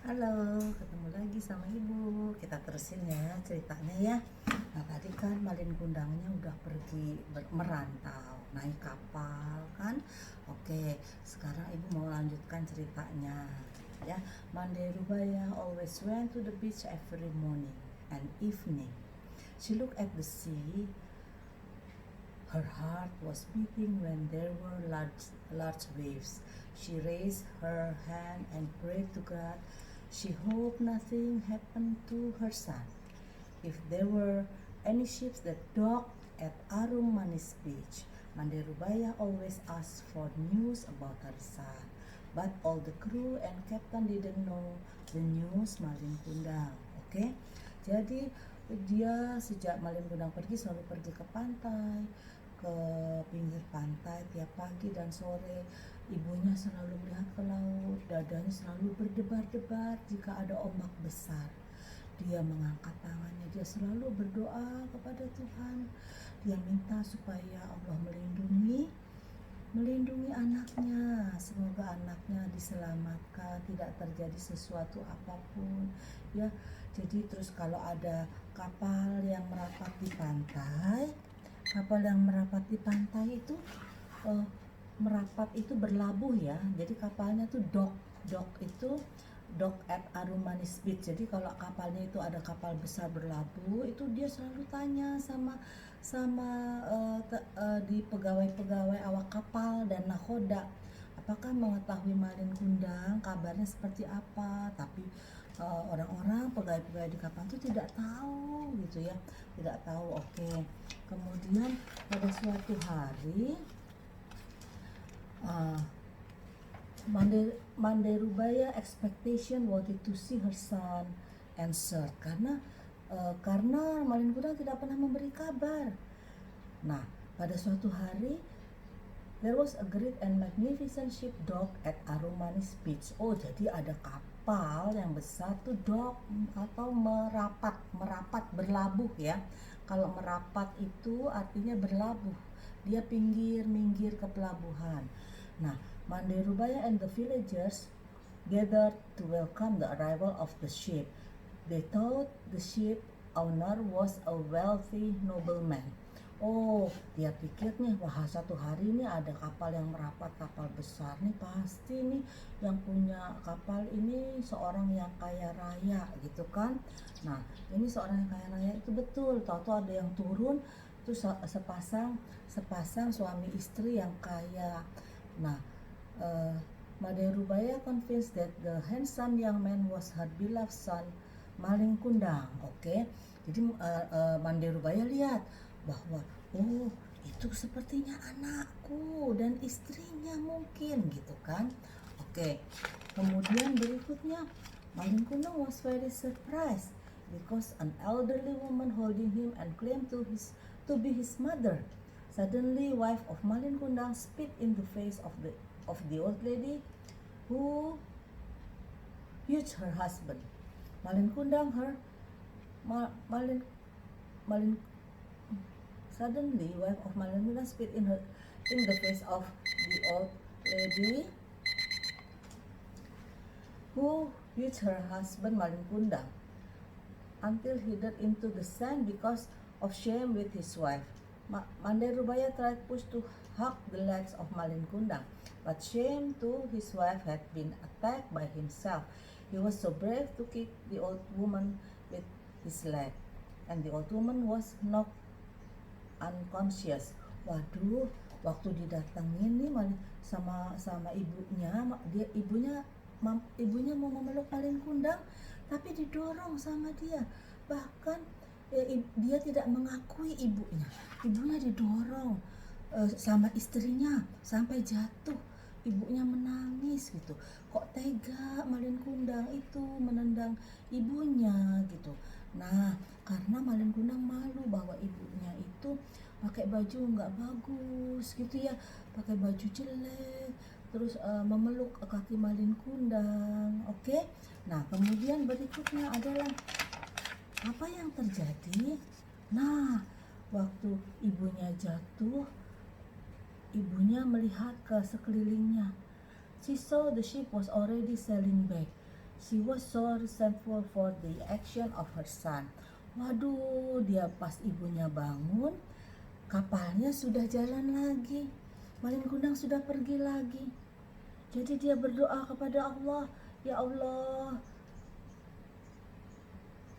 Halo, ketemu lagi sama Ibu. Kita terusin ya ceritanya ya. Nah, tadi kan Malin Kundangnya udah pergi merantau, naik kapal kan. Oke, sekarang Ibu mau lanjutkan ceritanya ya. Manderubaya always went to the beach every morning and evening. She looked at the sea. Her heart was beating when there were large waves. She raised her hand and prayed to God. She hoped nothing happened to her son. If there were any ships that docked at Arum Manis Beach, Manderubaya always asked for news about her son. But all the crew and captain didn't know the news Malin Kundang. Oke, jadi dia sejak Malin Kundang pergi selalu pergi ke pantai, ke pinggir pantai tiap pagi dan sore. Ibunya selalu melihat ke laut, dadanya selalu berdebar-debar jika ada ombak besar. Dia mengangkat tangannya, dia selalu berdoa kepada Tuhan. Dia minta supaya Allah melindungi anaknya. Semoga anaknya diselamatkan, tidak terjadi sesuatu apapun. Ya, jadi terus kalau ada kapal yang merapat di pantai itu merapat itu berlabuh ya. Jadi kapalnya tuh dock at Arum Manis Beach. Jadi kalau kapalnya itu ada kapal besar berlabuh, itu dia selalu tanya sama di pegawai awak kapal dan nakoda, apakah mengetahui Malin Kundang, kabarnya seperti apa. Tapi orang-orang pegawai di kapal itu tidak tahu gitu ya, tidak tahu. Oke. Kemudian pada suatu hari Manderubaya expectation wanted to see her son answered karena Malin Kundang tidak pernah memberi kabar. Nah, pada suatu hari there was a great and magnificent ship dock at Arum Manis Beach. Oh, jadi ada kapal yang besar tuh dock atau merapat berlabuh ya. Kalau merapat itu artinya berlabuh. Dia minggir ke pelabuhan. Nah, Manderubaya and the villagers gathered to welcome the arrival of the ship. They thought the ship owner was a wealthy nobleman. Oh, dia pikir nih, wah satu hari ini ada kapal yang merapat, kapal besar nih, pasti nih yang punya kapal ini seorang yang kaya raya gitu kan. Nah, ini seorang yang kaya raya itu betul. Tahu-tahu ada yang turun, itu sepasang suami istri yang kaya. Nah, Manderubaya convinced that the handsome young man was her beloved son Malin Kundang. Oke. Jadi Manderubaya lihat bahwa itu sepertinya anakku dan istrinya mungkin gitu kan. Oke. Kemudian berikutnya Malin Kundang was very surprised because an elderly woman holding him and claimed to be his mother. Suddenly, wife of Malin Kundang spit in the face of the old lady who hugged her husband. Suddenly, wife of Malin Kundang spit in the face of the old lady who hugged her husband Malin Kundang until he died into the sand because of shame with his wife. Manderubaya tried to hug the legs of Malin Kundang, but shame to his wife had been attacked by himself. He was so brave to kick the old woman with his leg, and the old woman was knocked unconscious. Waduh, waktu didatengin nih sama ibunya mau memeluk Malin Kundang, tapi didorong sama dia. Bahkan dia tidak mengakui ibunya didorong sama istrinya sampai jatuh. Ibunya menangis gitu. Kok tega Malin Kundang itu menendang ibunya gitu. Nah, karena Malin Kundang malu bahwa ibunya itu pakai baju nggak bagus gitu ya, pakai baju jelek, terus memeluk kaki Malin Kundang. Oke. Nah, kemudian berikutnya adalah apa yang terjadi. Nah, waktu ibunya jatuh, ibunya melihat ke sekelilingnya. She saw the ship was already sailing back. She was so resentful for the action of her son. Waduh, dia pas ibunya bangun, kapalnya sudah jalan lagi. Malin Kundang sudah pergi lagi. Jadi dia berdoa kepada Allah, ya Allah,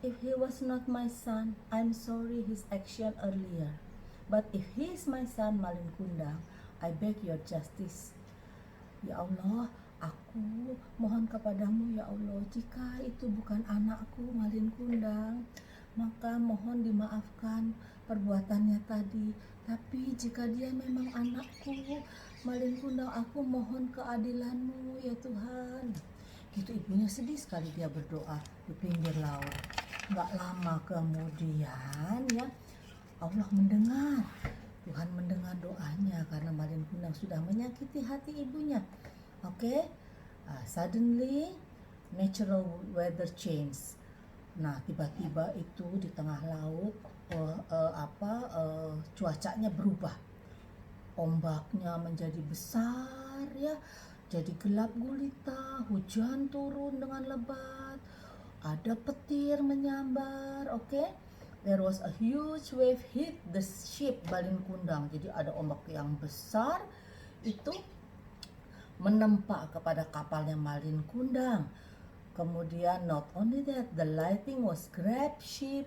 if he was not my son, I'm sorry his action earlier. But if he is my son, Malin Kundang, I beg your justice. Ya Allah, aku mohon kepadamu ya Allah, jika itu bukan anakku Malin Kundang, maka mohon dimaafkan perbuatannya tadi. Tapi jika dia memang anakku Malin Kundang, aku mohon keadilanmu ya Tuhan. Gitu ibunya sedih sekali, dia berdoa di pinggir laut. Gak lama kemudian ya Allah mendengar. Tuhan mendengar doanya karena Malin Kundang sudah menyakiti hati ibunya. Oke, suddenly natural weather change. Nah, tiba-tiba itu di tengah laut cuacanya berubah. Ombaknya menjadi besar ya, jadi gelap gulita, hujan turun dengan lebat, ada petir menyambar. Oke. There was a huge wave hit the ship Malin Kundang. Jadi ada ombak yang besar itu menempa kepada kapalnya Malin Kundang. Kemudian not only that, the lightning was grabbed ship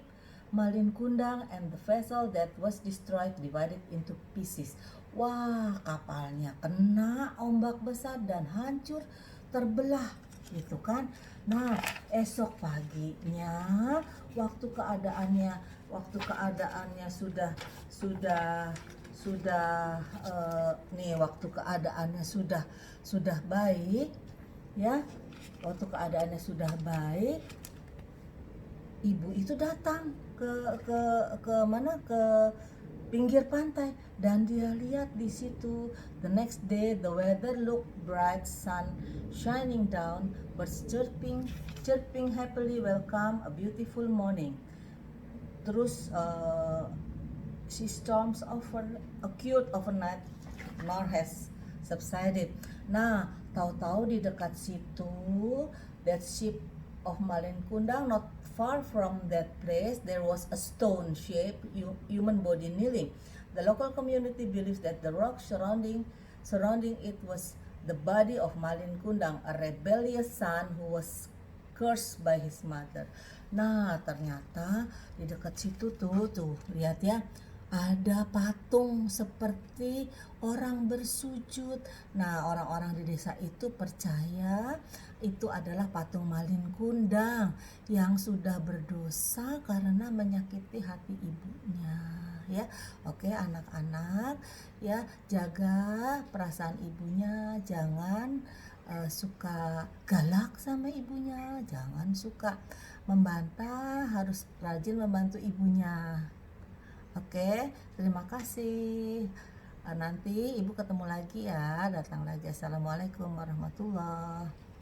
Malin Kundang and the vessel that was destroyed divided into pieces. Wah, kapalnya kena ombak besar dan hancur, terbelah gitu kan. Nah, esok paginya waktu keadaannya waktu keadaannya sudah baik ya. Waktu keadaannya sudah baik, ibu itu datang ke mana, ke pinggir pantai, dan dia lihat di situ. The next day the weather looked bright, sun shining down, birds chirping happily welcome a beautiful morning. Terus she storms occurred overnight nor has subsided. Nah, tahu-tahu di dekat situ, that ship of Malin Kundang, not far from that place, there was a stone-shaped human body kneeling. The local community believes that the rock surrounding it was the body of Malin Kundang, a rebellious son who was cursed by his mother. Nah, ternyata di dekat situ tuh lihat ya, ada patung seperti orang bersujud. Nah, orang-orang di desa itu percaya itu adalah patung Malin Kundang yang sudah berdosa karena menyakiti hati ibunya ya. Oke, anak-anak ya, jaga perasaan ibunya, jangan suka galak sama ibunya, jangan suka membantah, harus rajin membantu ibunya. Oke, terima kasih. Nanti ibu ketemu lagi ya, datang lagi. Assalamualaikum warahmatullahi wabarakatuh.